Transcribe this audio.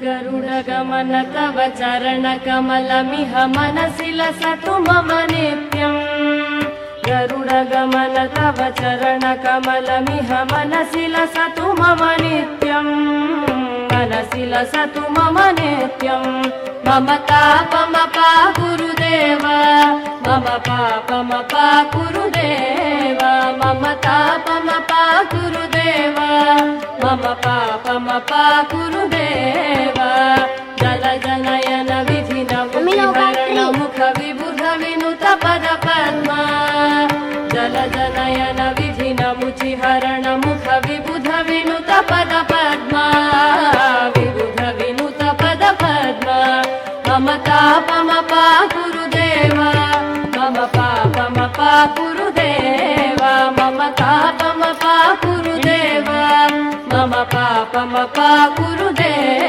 गरुडगमन तव चरणकमलमिह मनसि लसतु मम नित्यम् गरुडगमन तव चरणकमलमिह मनसि लसतु मम नित्यम् मनसि लसतु मम नित्यम् मम तापमपा गुरुदेव मम पापमपा गुरुदेव मम तापमपा गुरुदेव मम पापमपा गुरुदेव जल जनयन विधिन मुखिहरण मुख विबुध विनुत पद पद्मा जल जनयन विधिन मुचिहरण मुख विबुध विनुत पद पद्मा विबुध विनुत पद पद्मा मम तापमपा गुरुदेव मम पापमपा गुरुदेव मम तापमपा गुरुदेव मम पापमपा गुरुदेव।